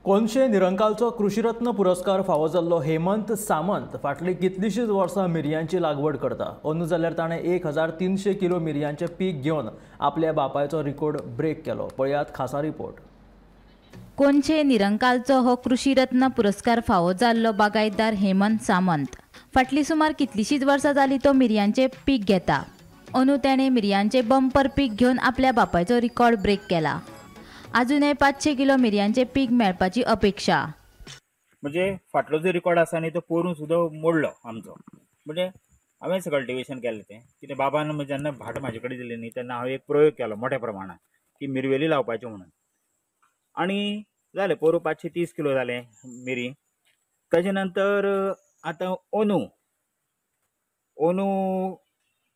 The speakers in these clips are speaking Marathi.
कोनशे निरंकालचो कृषीरत्न पुरस्कार फावो जाल्लो हेमंत सामंत फाटली कितलीशींच वर्सां मिरयांची लागवड करता। अंदू जाल्यार ताणें 1300 किलो मिरयांचें पीक घेवन आपल्या बापायचो रिकॉर्ड ब्रेक केलो। पळयात खासा रिपोर्ट। कोनशे निरंकालचो हो कृषीरत्न पुरस्कार फावो जाल्लो बागायतदार हेमंत सामंत फाटली सुमार कितलीशींच वर्सां जाली तो मिरयांचें पीक घेता। अंदू ताणें मिरयांचें बंपर पीक घेवन आपल्या बापायचो रिकॉर्ड ब्रेक केला। अजूनय 500 किलो मिरयांचे पीक मेळपाची अपेक्षा। म्हणजे फाटलो जो रिकॉर्ड आसा न्ही तो पोरून सुद्दां मोडलो आमचो। म्हणजे हांवें कल्टिवेशन केलें तें कितें बाबान जेन्ना भाट म्हाजे कडेन दिली न्ही तेन्ना हांवें एक प्रयोग केलो मोठ्या प्रमाणात की मिरवेली लावपाच्यो म्हणून। आनी जालें पोरू 530 किलो जालें मिरी। ताजे नंतर आतां अंदू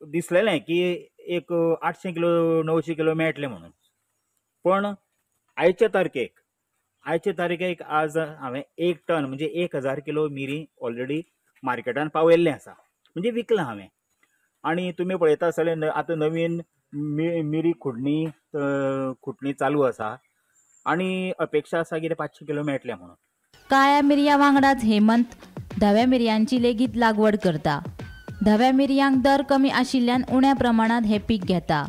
दिसलेलें की एक 800 किलो 900 किलो मेळटलें म्हणून। पण आयचे तारखेक आज हांवें 1 टन म्हणजे 1000 किलो मिरी ऑलरेडी मार्केटान पावयल्लें आसा, म्हणजे विकलां हांवें। आनी तुमी पळयता आसतले आतां नवीन मिरी खुडणी चालू आसा आनी अपेक्षा आसा की 500 किलो मेळटलें म्हणून। काळ्या मिरयां वांगडाच हेमंत धव्या मिरयांची लेगीत लागवड करता। धव्या मिरयांक दर कमी आशिल्ल्यान उण्या प्रमाणात हे पीक घेता।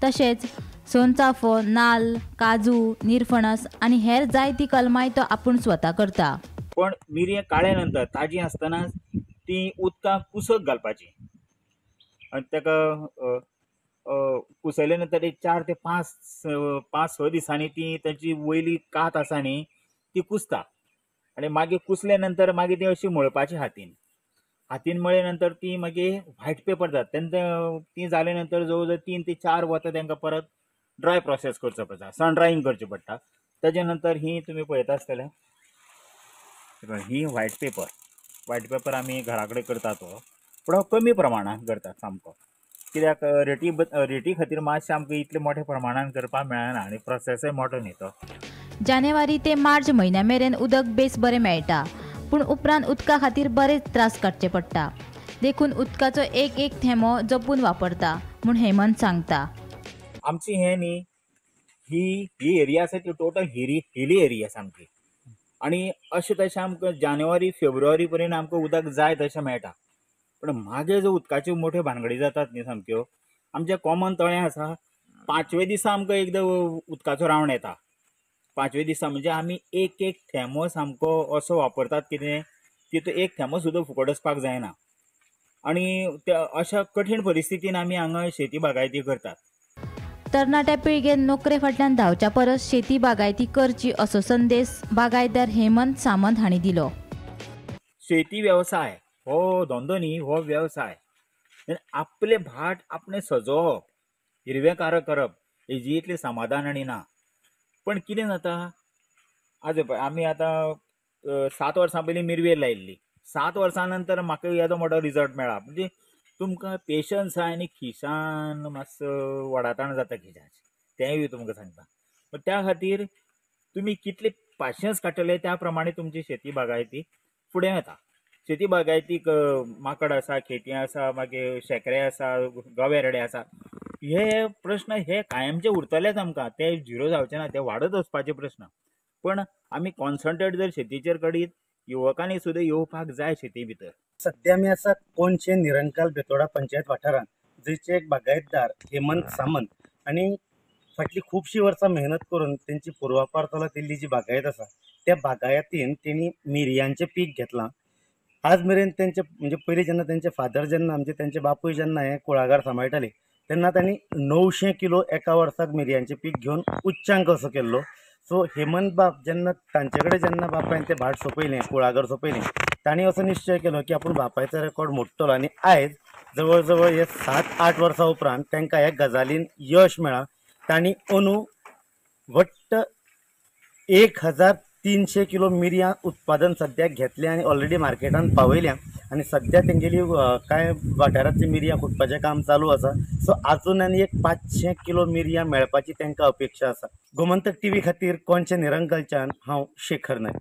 तशेंच सोनचाफो, नाल्ल, काजू, निरफणस आनी हेर जायती कलमाय तो आपूण स्वता करता। पण मिरयां काळ्या नंतर ताजी आसतना ती उदकाक कुसत घालपाची आनी ताका कुसयले नंतर एक 4 ते 5-6 दिसांनी ती ताची वयली कात आसा न्ही ती कुसता आनी मागीर कुसले नंतर मागीर ती अशी मळपाची हातीन मळे नंतर ती मागीर व्हायट पेपर जाता। तेन्ना ती जाले नंतर जवळ जवळ 3 ते 4 वतां तांकां परत ड्राय प्रोसेस करचो पडटा, सन ड्रायिंग करचें पडटा। ताजे नंतर ही तुमी पळयता आसतले ही व्हायट पेपर आमी घरा कडेन करता तो, पूण हांव कमी प्रमाणात करता सामको, कित्याक रेटी खातीर मातशें आमकां इतले मोठ्या प्रमाणान करपाक मेळना आनी प्रोसेसय मोठो न्ही तो। जानेवारी ते मार्च म्हयन्या मेरेन उदक बेस बरें मेळटा, पूण उपरांत उदका खातीर बरेच त्रास काडचे पडटा। देखून उदकाचो एक थेंबो जपून वापरता म्हूण हेमंत सांगता। आमची हे न्ही ही एरिया आसा ती टोटल हिली एरिया सामकी आनी अशें तशें आमकां जानेवारी फेब्रुवारी पर्यंत आमकां उदक जाय तशें मेळटा। पण मागे जो उदकाच्यो मोठ्यो भानगडी जातात न्ही सामक्यो, आमचे कॉमन तळें आसा 5वें दिसा आमकां एकदां उदकाचो रावंड येता। 5वें दिसा म्हणजे आमी एक थेंबो सामको असो वापरतात कितें तितून एक थेंबो सुद्दां फुकट वचपाक जायना आनी अशा कठीण परिस्थितीन आमी हांगा शेती बागायती करतात। तरणाट्या पिळगेन नोकरे फाटल्यान धांवच्या परस शेती बागायती करची असो संदेश बागायतदार हेमंत सामंत हांणी दिलो। शेती वेवसाय हो धंदो न्ही, हो वेवसाय। आपले भाट आपणें सजोवप, हिरवेकार करप हेजी इतलें समाधान आनी ना। पण कितें जाता आज आमी आतां 7 वर्सां पयलीं मिरवेल लायिल्ली, 7 वर्सां नंतर म्हाका येदो मोठो रिजल्ट मेळ्ळा। म्हणजे तुमकां पेशन्स जाय आनी खिशान मातसो वडाताण जाता खिशाची, तेंय तुमकां सांगता। पण त्या खातीर तुमी कितले पाशियन्स काडटले त्या प्रमाणे तुमची शेती बागायती फुडें वता। शेती बागायतीक माकड आसा, खेतीं आसा, मागीर शेकरे आसा, गवेरेडे आसा, हे प्रश्न हे कायमचे उरतलेच आमकां, ते झिरो जावचे ना, ते वाडत वचपाचे प्रश्न। पण आमी कॉन्सन्ट्रेट जर शेतीचेर करीत युवकांनी सुद्दां येवपाक जाय शेती भितर। सध्या आमी आसा कोनशे निरंकाल बेतोडा पंचायत वाठारांत, जंयचे एक बागायतदार हेमंत सामंत आनी फाटली खुबशीं वर्सां मेहनत करून तेंची पूर्वापार चलत येयल्ली जी बागायत आसा त्या बागायतीन तेणी मिरयांचें पीक घेतलां। आज मेरेन तेंचे म्हणजे पयलीं जेन्ना तेंचे फादर जेन्ना म्हणजे तेंचे बापूय जेन्ना हे कुळागर सांबाळटाले तेन्ना तांणी 900 किलो एका वर्साक मिरयांचें पीक घेवन उच्चांक असो केल्लो। सो हेमंत बाब जेन्ना तांचे कडेन जेन्ना बापायन तें भाट सोंपयलें, कुळागर सोंपयलें, तांणी असो निश्चय केलो की आपूण बापायचो रेकॉर्ड मोडटलो आनी आयज जवळ जवळ हे 7-8 वर्सां उपरांत तांकां ह्या गजालीन यश मेळ्ळां। तांणी अंदू वट्ट 1300 किलो मिरयां उत्पादन सद्याक घेतलें आनी ऑलरेडी मार्केटान पावयल्या आनी सद्या तेंगेली कांय वाठारांतली मिरयां खुडपाचें काम चालू आसा। सो आजून आनी एक 500 किलो मिरयां मेळपाची तांकां अपेक्षा आसा। गोमंतक टीव्ही खातीर कोनशे निरंकालच्यान हांव शेखर नायक।